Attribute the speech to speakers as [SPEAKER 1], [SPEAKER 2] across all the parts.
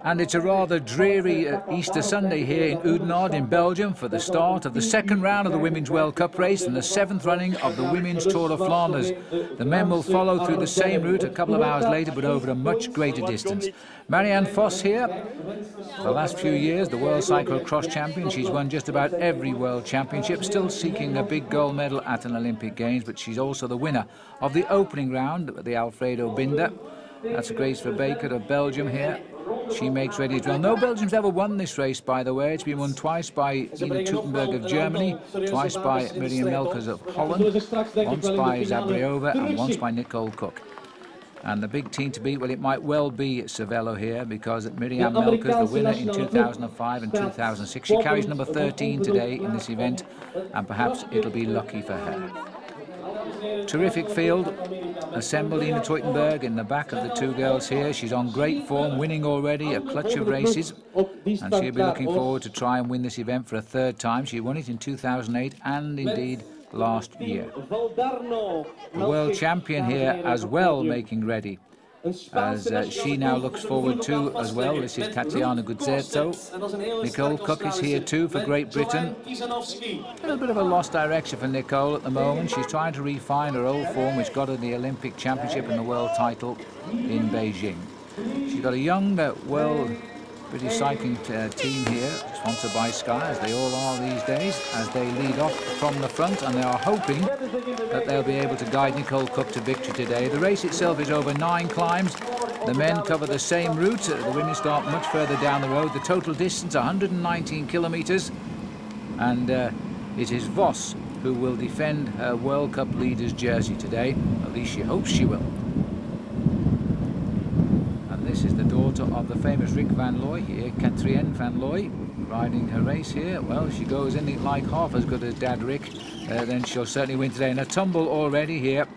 [SPEAKER 1] And it's a rather dreary Easter Sunday here in Oudenaarde in Belgium for the start of the second round of the Women's World Cup race and the 7th running of the Women's Tour of Flanders. The men will follow through the same route a couple of hours later, but over a much greater distance. Marianne Foss here. For the last few years, the World Cyclocross champion. She's won just about every World Championship, still seeking a big gold medal at an Olympic Games, but she's also the winner of the opening round at the Alfredo Binder. That's Grace Verbeek of Belgium here. She makes ready as well. No Belgians ever won this race, by the way. It's been won twice by Ina Teutenberg of Germany, twice by Miriam Melkers of Holland, once by Zabriova and once by Nicole Cook. And the big team to beat, well, it might well be Cervelo here, because Marianne Melkers, the winner in 2005 and 2006, she carries number 13 today in this event, and perhaps it'll be lucky for her. Terrific field assembled. Ina Teutenberg in the back of the two girls here. She's on great form, winning already a clutch of races, and she'll be looking forward to try and win this event for a third time. She won it in 2008 and indeed last year. The world champion here as well making ready, as she now looks forward to as well. This is Tatiana Guzzetto. Nicole Cook is here too for Great Britain. A little bit of a lost direction for Nicole at the moment. She's trying to refine her old form, which got her the Olympic Championship and the world title in Beijing. She's got a young, British cycling team here, sponsored by Sky, as they all are these days, as they lead off from the front, and they are hoping that they'll be able to guide Nicole Cook to victory today. The race itself is over 9 climbs. The men cover the same route. The women start much further down the road. The total distance, 119 kilometres. And it is Voss who will defend her World Cup leader's jersey today. At least she hopes she will. This is the daughter of the famous Rick van Looy here, Katrien van Looy, riding her race here. Well, she goes in it like half as good as Dad Rick, then she'll certainly win today. And a tumble already here.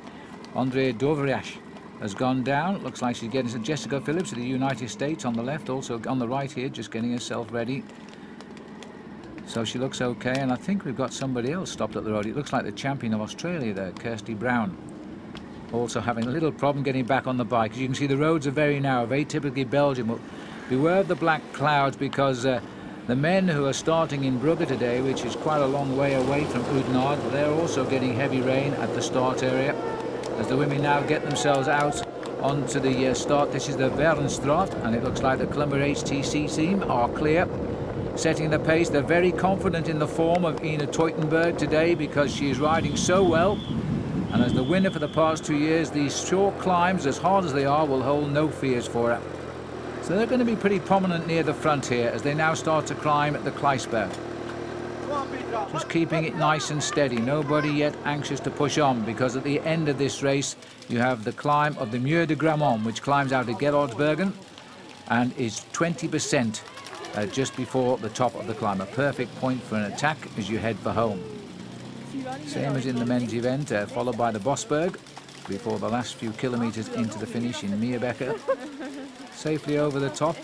[SPEAKER 1] Andre Dovriash has gone down. It looks like she's getting some. Jessica Phillips of the United States on the left, also on the right here, just getting herself ready. So she looks okay, and I think we've got somebody else stopped at the road. It looks like the champion of Australia there, Kirsty Brown. Also having a little problem getting back on the bike. As you can see, the roads are very narrow, very typically Belgium. But beware of the black clouds, because the men who are starting in Brugge today, which is quite a long way away from Oudenaarde, they're also getting heavy rain at the start area. As the women now get themselves out onto the start, this is the Vernstraat, and it looks like the Clumber HTC team are clear. Setting the pace, they're very confident in the form of Ina Teutenberg today, because she is riding so well. And as the winner for the past 2 years, these short climbs, as hard as they are, will hold no fears for her. So they're going to be pretty prominent near the front here as they now start to climb the Kleispberg. Just keeping it nice and steady. Nobody yet anxious to push on, because at the end of this race you have the climb of the Muur de Grammont, which climbs out of Gerardsbergen and is 20% just before the top of the climb. A perfect point for an attack as you head for home. Same as in the men's event, followed by the Bosberg before the last few kilometres into the finish in Meerbecker. Safely over the top.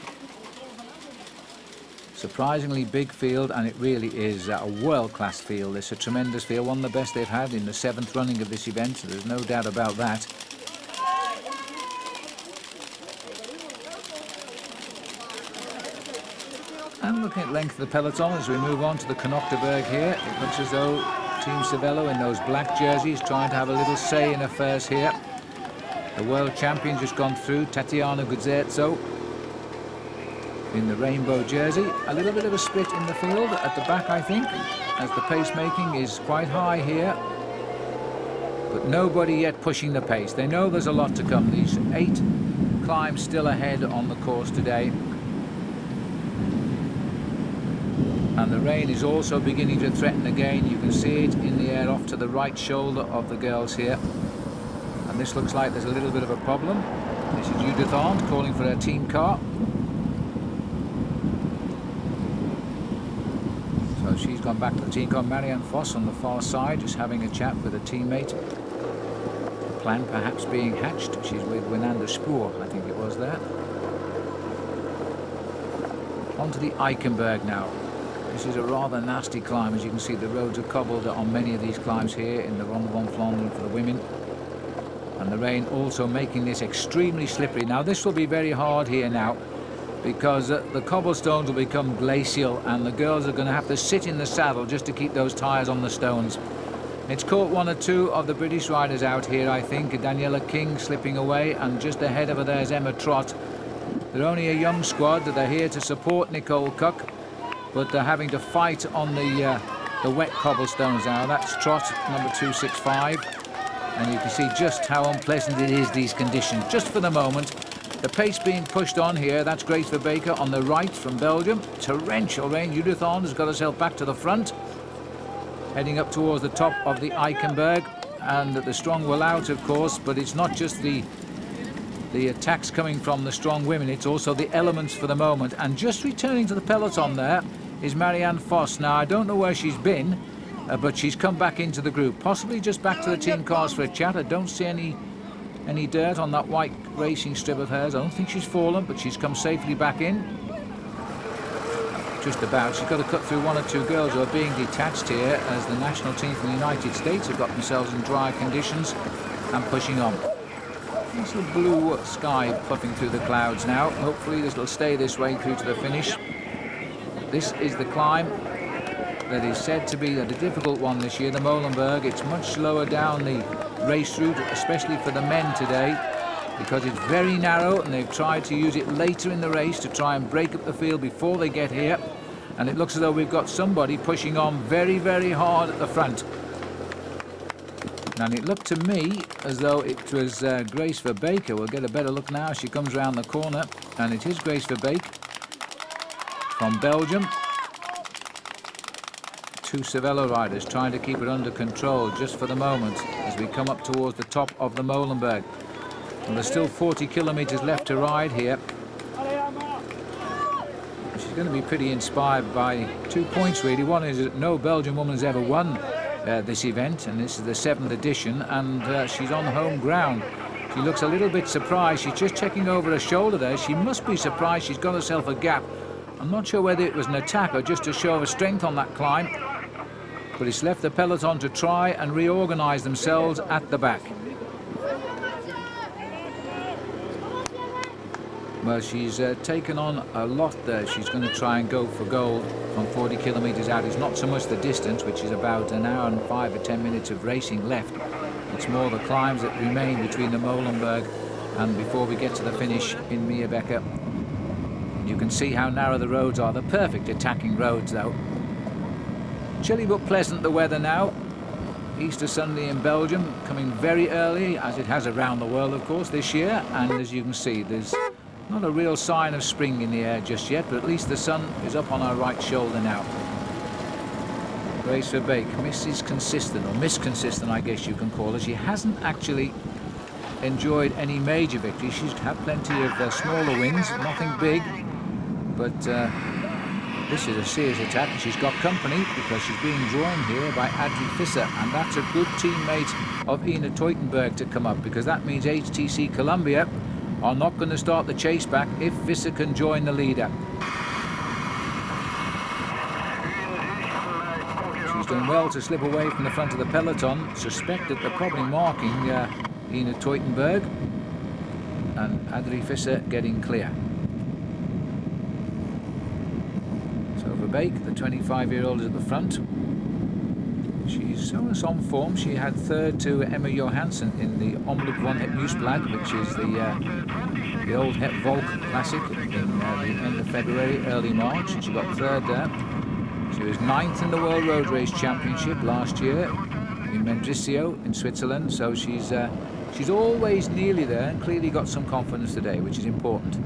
[SPEAKER 1] Surprisingly big field, and it really is a world-class field. It's a tremendous field, one of the best they've had in the 7th running of this event, so there's no doubt about that. And looking at length of the peloton as we move on to the Knokteberg here, it looks as though Team Cervelo in those black jerseys trying to have a little say in affairs here. The world champion just gone through, Tatiana Guzzetto, in the rainbow jersey. A little bit of a split in the field at the back, I think, as the pacemaking is quite high here. But nobody yet pushing the pace. They know there's a lot to come. These 8 climbs still ahead on the course today. And the rain is also beginning to threaten again. You can see it in the air off to the right shoulder of the girls here. And this looks like there's a little bit of a problem. This is Judith Arndt calling for her team car. So she's gone back to the team car. Marianne Foss on the far side, just having a chat with a teammate. The plan perhaps being hatched. She's with Winander Spoor, I think it was there. On to the Eichenberg now. This is a rather nasty climb. As you can see, the roads are cobbled on many of these climbs here in the Ronde van Vlaanderen for the women. And the rain also making this extremely slippery. Now this will be very hard here now, because the cobblestones will become glacial and the girls are going to have to sit in the saddle just to keep those tyres on the stones. It's caught one or two of the British riders out here, I think. Daniela King slipping away, and just ahead of her there's Emma Trott. They're only a young squad. They're here to support Nicole Cook, but they're having to fight on the wet cobblestones now. That's Trott, number 265. And you can see just how unpleasant it is, these conditions, just for the moment. The pace being pushed on here. That's Grace Verbeek on the right from Belgium. Torrential rain. Judith Arndt has got herself back to the front, heading up towards the top of the Eichenberg. And the strong will out, of course, but it's not just the attacks coming from the strong women, it's also the elements for the moment. And just returning to the peloton there is Marianne Foss. Now, I don't know where she's been, but she's come back into the group, possibly just back to the team cars for a chat. I don't see any dirt on that white racing strip of hers. I don't think she's fallen, but she's come safely back in. Just about. She's got to cut through one or two girls who are being detached here, as the national team from the United States have got themselves in dry conditions and pushing on. There's a blue sky puffing through the clouds now. Hopefully this will stay this way through to the finish. This is the climb that is said to be the difficult one this year, the Molenberg. It's much slower down the race route, especially for the men today, because it's very narrow, and they've tried to use it later in the race to try and break up the field before they get here. And it looks as though we've got somebody pushing on very, very hard at the front. And it looked to me as though it was Grace Verbeek. We'll get a better look now. She comes around the corner, and it is Grace Verbeek from Belgium. Two Cervelo riders trying to keep it under control just for the moment as we come up towards the top of the Molenberg. And there's still 40 kilometres left to ride here. She's going to be pretty inspired by 2 points, really. One is that no Belgian woman has ever won this event, and this is the 7th edition, and she's on home ground. She looks a little bit surprised. She's just checking over her shoulder there. She must be surprised. She's got herself a gap. I'm not sure whether it was an attack or just a show of strength on that climb, but it's left the peloton to try and reorganise themselves at the back. Well, she's taken on a lot there. She's going to try and go for gold from 40 kilometres out. It's not so much the distance, which is about an hour and 5 or 10 minutes of racing left. It's more the climbs that remain between the Molenberg and before we get to the finish in Meerbeke. You can see how narrow the roads are. The perfect attacking roads, though. Chilly but pleasant, the weather now. Easter Sunday in Belgium coming very early, as it has around the world, of course, this year. And as you can see, there's not a real sign of spring in the air just yet, but at least the sun is up on our right shoulder now. Grace Verbeek, Mrs. Consistent, or Miss Consistent, I guess you can call her. She hasn't actually enjoyed any major victories. She's had plenty of smaller wins, nothing big, but this is a serious attack, and she's got company because she's being drawn here by Adrie Visser, and that's a good teammate of Ina Teutenberg to come up, because that means HTC Columbia are not going to start the chase back if Visser can join the leader. She's done well to slip away from the front of the peloton. Suspect that they're probably marking Ina Teutenberg, and Adrie Visser getting clear. So Verbeek, the 25-year-old, is at the front. She's showing us on form. She had third to Emma Johansson in the Omloop van het Nieuwsblad, which is the old Het Volk Classic in the end of February, early March, and she got third there. She was 9th in the World Road Race Championship last year in Mendrisio in Switzerland, so she's always nearly there, and clearly got some confidence today, which is important.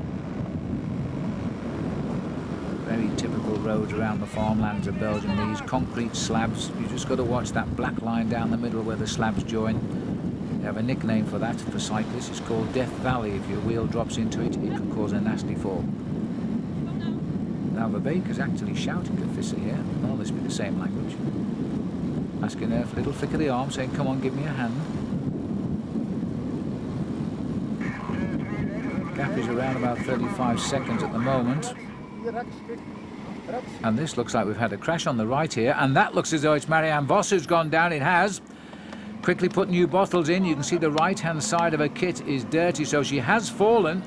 [SPEAKER 1] Very typical roads around the farmlands of Belgium, these concrete slabs. You just got to watch that black line down the middle where the slabs join. They have a nickname for that for cyclists. It's called Death Valley. If your wheel drops into it, it can cause a nasty fall. Now Verbeek is actually shouting at Visser here. Well, they speak the same language. Asking her for a little flick of the arm, saying, come on, give me a hand. The gap is around about 35 seconds at the moment. And this looks like we've had a crash on the right here, and that looks as though it's Marianne Foss who's gone down. It has. Quickly put new bottles in. You can see the right-hand side of her kit is dirty, so she has fallen.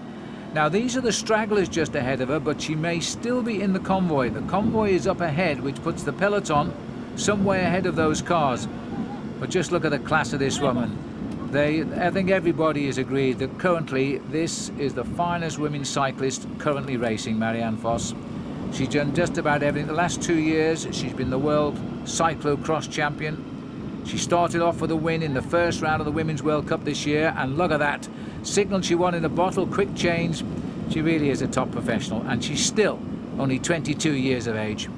[SPEAKER 1] Now, these are the stragglers just ahead of her, but she may still be in the convoy. The convoy is up ahead, which puts the peloton some way ahead of those cars. But just look at the class of this woman. I think everybody has agreed that currently this is the finest women's cyclist currently racing, Marianne Foss. She's done just about everything. The last 2 years, she's been the world cyclocross champion. She started off with a win in the first round of the Women's World Cup this year, and look at that. Signal she won in a bottle, quick change. She really is a top professional, and she's still only 22 years of age.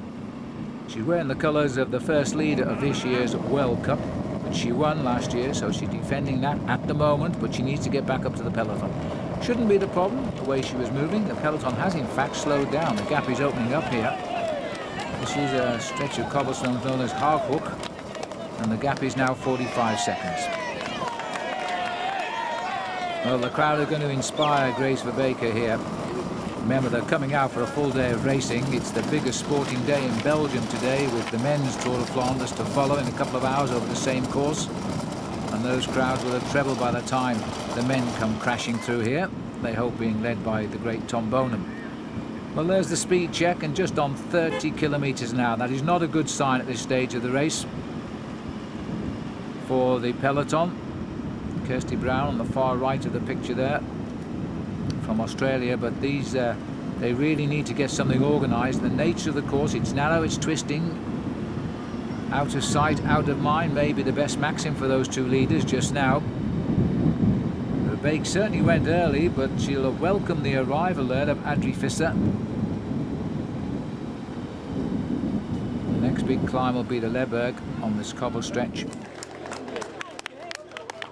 [SPEAKER 1] She's wearing the colours of the first leader of this year's World Cup, which she won last year, so she's defending that at the moment, but she needs to get back up to the peloton. Shouldn't be the problem, the way she was moving. The peloton has in fact slowed down. The gap is opening up here. This is a stretch of cobblestone known as Hook, and the gap is now 45 seconds. Well, the crowd are going to inspire Grace Verbeeker here. Remember, they're coming out for a full day of racing. It's the biggest sporting day in Belgium today, with the men's Tour of Flanders to follow in a couple of hours over the same course. And those crowds will have trebled by the time the men come crashing through here. They hope being led by the great Tom Bonham. Well, there's the speed check, and just on 30 kilometres an hour. That is not a good sign at this stage of the race for the peloton. Kirsty Brown on the far right of the picture there, from Australia, but these they really need to get something organised. The nature of the course, it's narrow, it's twisting. Out of sight, out of mind may be the best maxim for those two leaders just now. Verbeek certainly went early, but she'll have welcomed the arrival there of Adrie Visser. The next big climb will be the Leberg on this cobble stretch.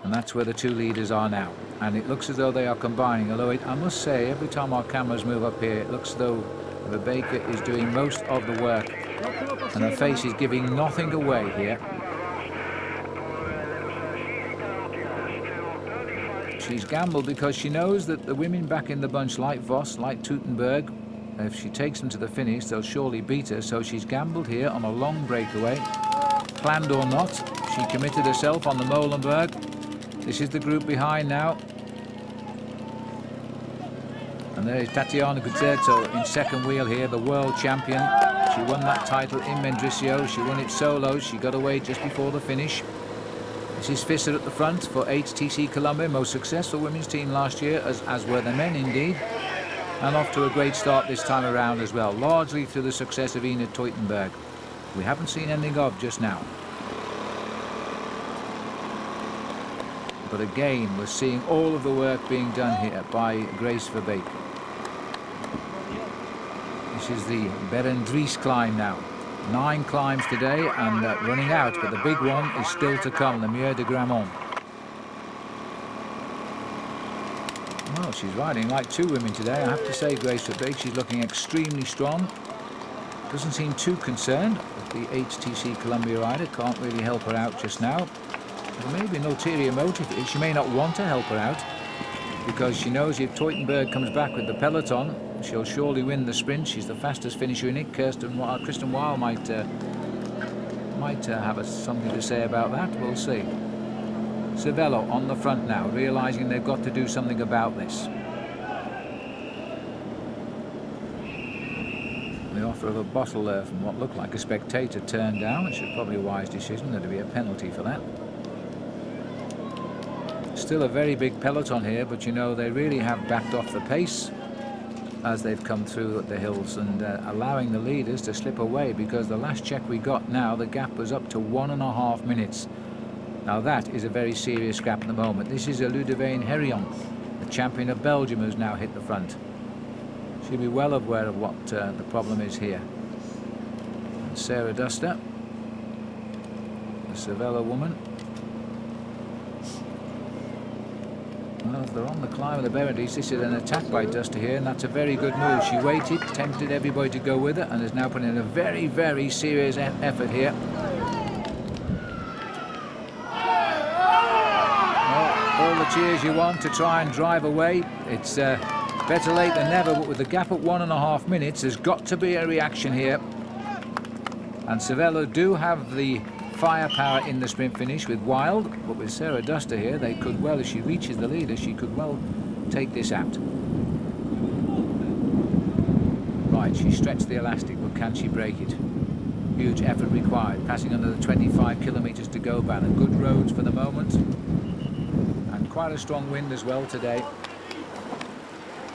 [SPEAKER 1] And that's where the two leaders are now. And it looks as though they are combining, although I must say, every time our cameras move up here, it looks as though Verbeeker is doing most of the work, and her face is giving nothing away here. She's gambled because she knows that the women back in the bunch, like Voss, like Teutenberg, if she takes them to the finish, they'll surely beat her, so she's gambled here on a long breakaway. Planned or not, she committed herself on the Molenberg. This is the group behind now. And there is Tatiana Guzzetto in second wheel here, the world champion. She won that title in Mendrisio. She won it solo. She got away just before the finish. This is Visser at the front for HTC Columbia, most successful women's team last year, as were the men indeed. And off to a great start this time around as well, largely through the success of Ina Teutenberg. We haven't seen anything of just now. But again, we're seeing all of the work being done here by Grace Verbeek. This is the Berendries climb now. 9 climbs today and running out, but the big one is still to come, the Muir de Grammont. Well, she's riding like two women today, I have to say. Grace Verbeek, she's looking extremely strong. Doesn't seem too concerned. The HTC Columbia rider can't really help her out just now. There may be an ulterior motive. She may not want to help her out, because she knows if Teutenberg comes back with the peloton, she'll surely win the sprint. She's the fastest finisher in it. Kristen Weil might have something to say about that. We'll see. Cervello on the front now, realising they've got to do something about this. The offer of a bottle there from what looked like a spectator turned down, which is probably a wise decision. There'd be a penalty for that. Still a very big peloton here, but you know, they really have backed off the pace as they've come through the hills, and allowing the leaders to slip away, because the last check we got now, the gap was up to 1.5 minutes. Now that is a very serious gap at the moment. This is a Ludovine Herion, the champion of Belgium, who's now hit the front. She'll be well aware of what the problem is here. And Sarah Duster, the Cervello woman. Well, they're on the climb of the Berendries. This is an attack by Duster here, and that's a very good move. She waited, tempted everybody to go with her, and has now put in a very, very serious effort here. Well, all the cheers you want to try and drive away. It's Better late than never, but with the gap at 1.5 minutes, there's got to be a reaction here. And Cervelo do have the firepower in the sprint finish with Wild, but with Sarah Duster here, they could well, if she reaches the leader, she could well take this out. Right, she stretched the elastic, but can she break it? Huge effort required, passing under the 25 kilometres to go ban, and good roads for the moment, and quite a strong wind as well today.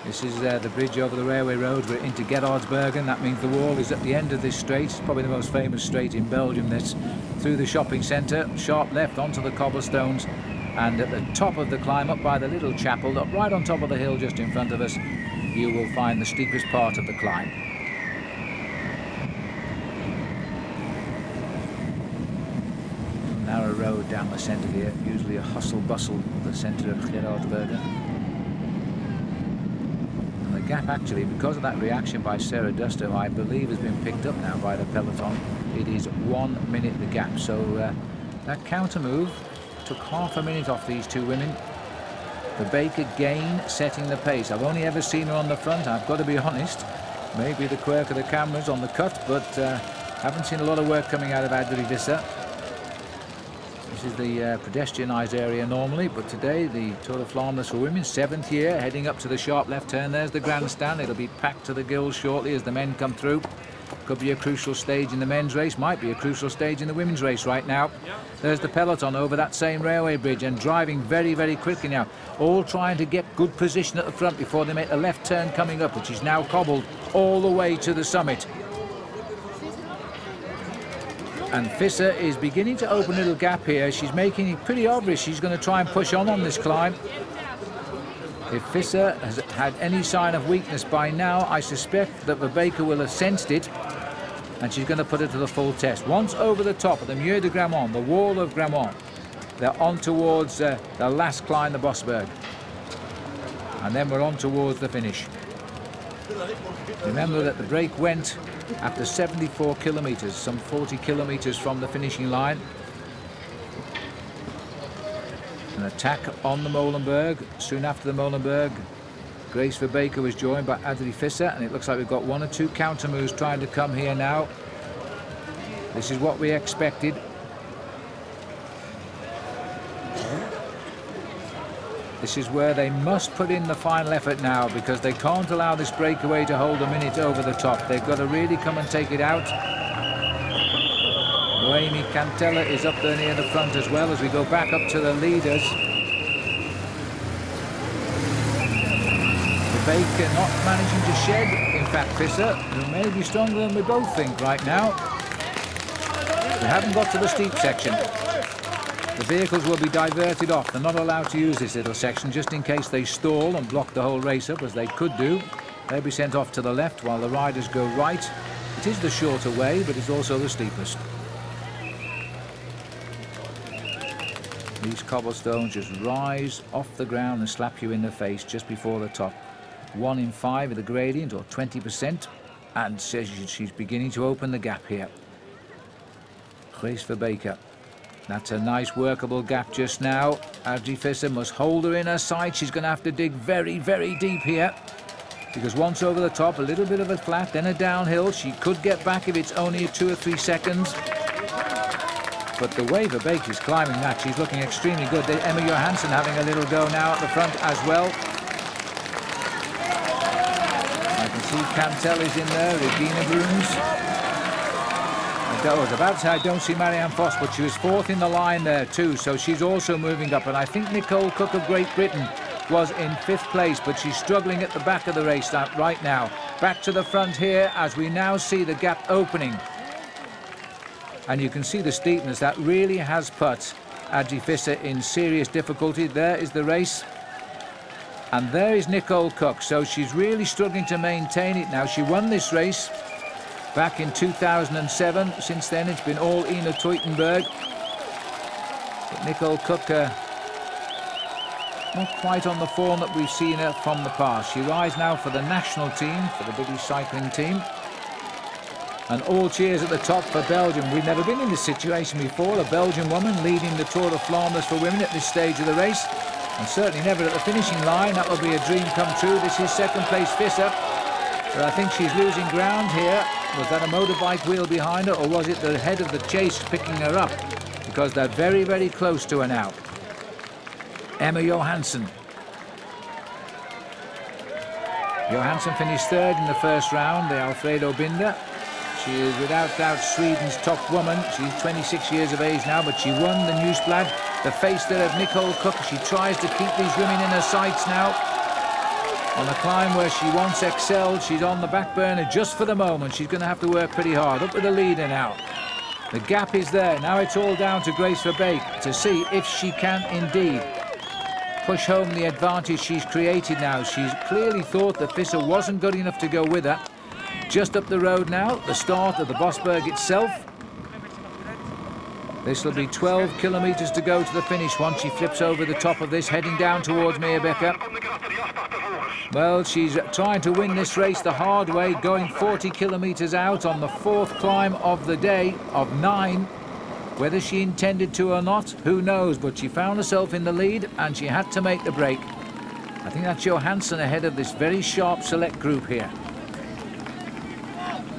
[SPEAKER 1] This is the bridge over the railway road. We're into Gerardsbergen. That means the wall is at the end of this straight. It's probably the most famous straight in Belgium. That's through the shopping centre, sharp left onto the cobblestones, and at the top of the climb, up by the little chapel, up right on top of the hill just in front of us, you will find the steepest part of the climb. Narrow road down the centre here, usually a hustle-bustle of the centre of Gerardsbergen. Gap actually, because of that reaction by Sarah Duster, who I believe has been picked up now by the peloton, it is 1 minute the gap. So that counter move took half a minute off these two women. The Baker again setting the pace. I've only ever seen her on the front, I've got to be honest. Maybe the quirk of the cameras on the cut, but haven't seen a lot of work coming out of Adrie Visser. This is the pedestrianised area normally, but today the Tour de Flanders for women, 7th year, heading up to the sharp left turn. There's the grandstand. It'll be packed to the gills shortly as the men come through. Could be a crucial stage in the men's race, might be a crucial stage in the women's race right now. There's the peloton over that same railway bridge and driving very, very quickly now, all trying to get good position at the front before they make a left turn coming up, which is now cobbled all the way to the summit. And Visser is beginning to open a little gap here. She's making it pretty obvious she's going to try and push on this climb. If Visser has had any sign of weakness by now, I suspect that Baker will have sensed it, and she's going to put it to the full test. Once over the top of the Muur de Grammont, the wall of Grammont, they're on towards the last climb, the Bosberg. And then we're on towards the finish. Remember that the break went after 74 kilometres, some 40 kilometres from the finishing line. An attack on the Molenberg. Soon after the Molenberg, Grace Verbeeker was joined by Adrie Visser, and it looks like we've got 1 or 2 counter moves trying to come here now. This is what we expected. This is where they must put in the final effort now, because they can't allow this breakaway to hold a minute over the top. They've got to really come and take it out. Noemi Cantella is up there near the front as well as we go back up to the leaders. Baker not managing to shed, in fact, Visser, who may be stronger than we both think right now. We haven't got to the steep section. The vehicles will be diverted off. They're not allowed to use this little section just in case they stall and block the whole race up, as they could do. They'll be sent off to the left while the riders go right. It is the shorter way, but it's also the steepest. These cobblestones just rise off the ground and slap you in the face just before the top. 1 in 5 of the gradient, or 20%, and says she's beginning to open the gap here. Grace Verbeeker. That's a nice workable gap just now. Adrie Visser must hold her in her sight. She's going to have to dig very, very deep here, because once over the top, a little bit of a flat, then a downhill. She could get back if it's only 2 or 3 seconds. But the way Verbeeker is climbing that, she's looking extremely good. Emma Johansson having a little go now at the front as well. I can see Cantel is in there, Regina Brooms. I was about to say I don't see Marianne Foss, but she was 4th in the line there too, so she's also moving up. And I think Nicole Cook of Great Britain was in 5th place, but she's struggling at the back of the race right now. Back to the front here as we now see the gap opening. And you can see the steepness that really has put Adrie Visser in serious difficulty. There is the race. And there is Nicole Cook, so she's really struggling to maintain it now. She won this race back in 2007. Since then, it's been all Ina Teutenberg. But Nicole Cook, not quite on the form that we've seen her from the past. She rides now for the national team, for the British cycling team. And all cheers at the top for Belgium. We've never been in this situation before. A Belgian woman leading the Tour de Flanders for women at this stage of the race. and certainly never at the finishing line. That would be a dream come true. This is second place Visser, but I think she's losing ground here. Was that a motorbike wheel behind her, or was it the head of the chase picking her up? Because they're very, very close to her now. Emma Johansson. Johansson finished third in the first round, the Alfredo Binder. She is without doubt Sweden's top woman. She's 26 years of age now, but she won the Newsblad. The face there of Nicole Cook. She tries to keep these women in her sights now. On a climb where she once excelled, she's on the back burner just for the moment. She's going to have to work pretty hard. Up with the leader now. The gap is there. Now it's all down to Grace Verbeek to see if she can indeed push home the advantage she's created now. She's clearly thought that Visser wasn't good enough to go with her. Just up the road now, the start of the Bosberg itself. This will be 12 kilometres to go to the finish once she flips over the top of this, heading down towards Meyerbecker. Well, she's trying to win this race the hard way, going 40 kilometres out on the fourth climb of the day of 9. Whether she intended to or not, who knows, but she found herself in the lead and she had to make the break. I think that's Johansson ahead of this very sharp select group here.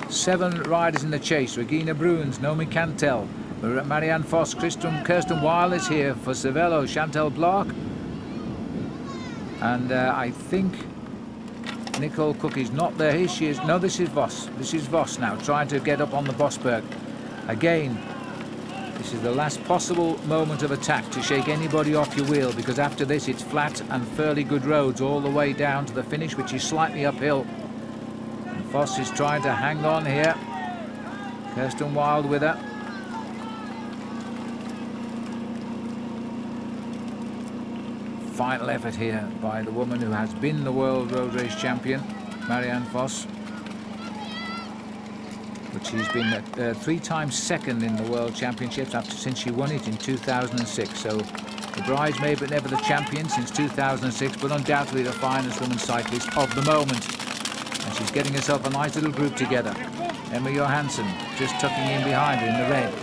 [SPEAKER 1] 7 riders in the chase. Regina Bruns, Naomi Cantel, Marianne Foss, Kirsten Weil is here for Cervelo, Chantal Bloch. And I think Nicole Cook is not there. Here she is. No, this is Voss. This is Voss now, trying to get up on the Bosberg. Again, this is the last possible moment of attack to shake anybody off your wheel, because after this it's flat and fairly good roads all the way down to the finish, which is slightly uphill. And Foss is trying to hang on here. Kirsten Wild with her. Final effort here by the woman who has been the World Road Race Champion, Marianne Foss. But she's been 3 times second in the World Championships since she won it in 2006. So the bridesmaid, but never the champion since 2006, but undoubtedly the finest woman cyclist of the moment. And she's getting herself a nice little group together. Emma Johansson just tucking in behind her in the red.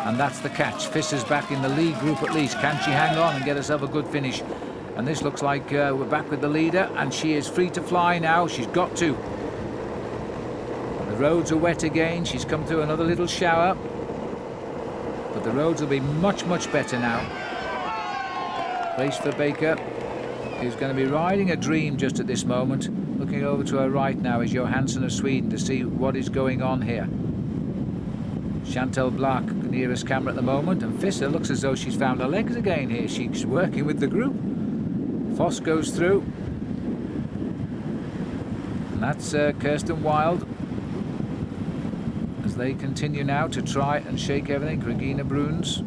[SPEAKER 1] And that's the catch. Visser's back in the lead group at least. Can she hang on and get herself a good finish? And this looks like we're back with the leader, and she is free to fly now. She's got to. The roads are wet again. She's come through another little shower, but the roads will be much, much better now. Grace Verbeek is going to be riding a dream just at this moment. Looking over to her right now is Johansson of Sweden to see what is going on here. Chantal Bloch, nearest camera at the moment, and Visser looks as though she's found her legs again here. She's working with the group. Foss goes through, and that's Kirsten Wild as they continue now to try and shake everything. Regina Bruns,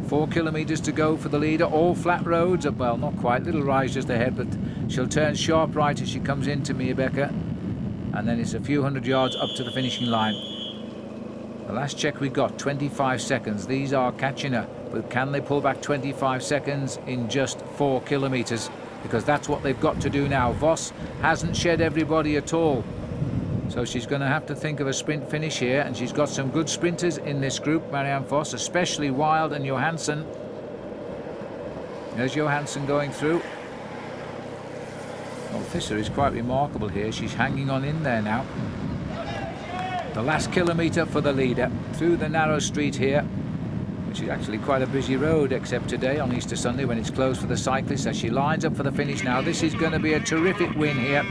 [SPEAKER 1] 4 kilometres to go for the leader, all flat roads. Well, not quite, little rise just ahead, but she'll turn sharp right as she comes into Meyerbecker, and then it's a few hundred yards up to the finishing line. The last check we got, 25 seconds. These are catching her, but can they pull back 25 seconds in just 4 kilometres? Because that's what they've got to do now. Voss hasn't shed everybody at all, so she's going to have to think of a sprint finish here, and she's got some good sprinters in this group, Marianne Foss, especially Wild and Johansson. There's Johansson going through. Well, Visser is quite remarkable here. She's hanging on in there now. The last kilometre for the leader through the narrow street here, which is actually quite a busy road, except today on Easter Sunday when it's closed for the cyclists, as she lines up for the finish now. This is going to be a terrific win here.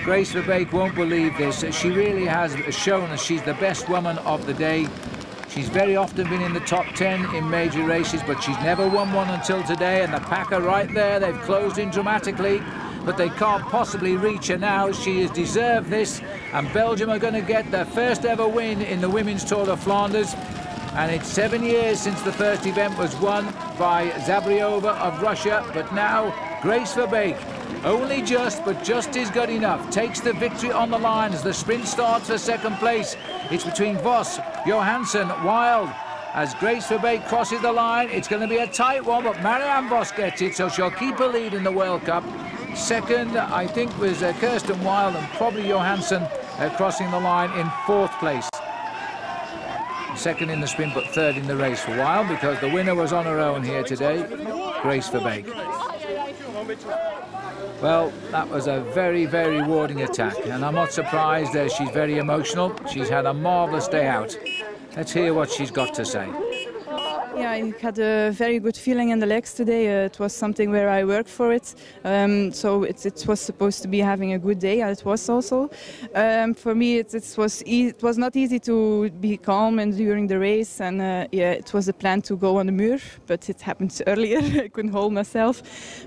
[SPEAKER 1] Grace Verbeek won't believe this. She really has shown that she's the best woman of the day. She's very often been in the top 10 in major races, but she's never won one until today, and the pack are right there. They've closed in dramatically, but they can't possibly reach her now. She has deserved this, and Belgium are going to get their first ever win in the Women's Tour de Flanders. And it's 7 years since the first event was won by Zabriova of Russia, but now Grace Verbeek, only just, but just is good enough, takes the victory on the line as the sprint starts for second place. It's between Voss, Johansson, Wild. As Grace Verbeek crosses the line, it's going to be a tight one, but Marianne Foss gets it, so she'll keep her lead in the World Cup. Second, I think, was Kirsten Wild, and probably Johansson crossing the line in 4th place. Second in the sprint, but 3rd in the race for Wild, because the winner was on her own here today, Grace Verbeek. Well, that was a very, very rewarding attack, and I'm not surprised she's very emotional. She's had a marvellous day out. Let's hear what she's got to say.
[SPEAKER 2] Yeah, I had a very good feeling in the legs today. It was something where I worked for it, so it was supposed to be having a good day, and it was also. For me, it was not easy to be calm and during the race, and yeah, it was a plan to go on the muur, but it happened earlier. I couldn't hold myself,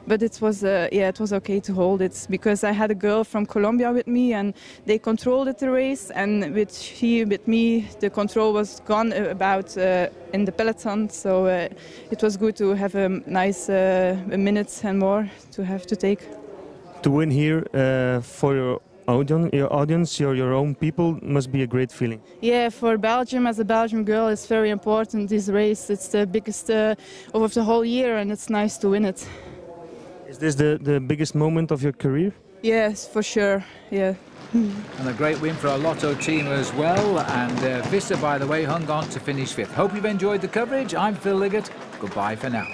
[SPEAKER 2] but it was okay to hold it because I had a girl from Colombia with me, and they controlled the race, and with me, the control was gone about in the peloton. So it was good to have a nice a minute and more to have to take.
[SPEAKER 3] To win here for your audience, your own people, must be a great feeling.
[SPEAKER 2] Yeah, for Belgium, as a Belgian girl, it's very important, this race. It's the biggest of the whole year, and it's nice to win it.
[SPEAKER 3] Is this the biggest moment of your career?
[SPEAKER 2] Yes, for sure, yeah.
[SPEAKER 1] And a great win for our Lotto team as well. And Visser, by the way, hung on to finish fifth. Hope you've enjoyed the coverage. I'm Phil Liggett. Goodbye for now.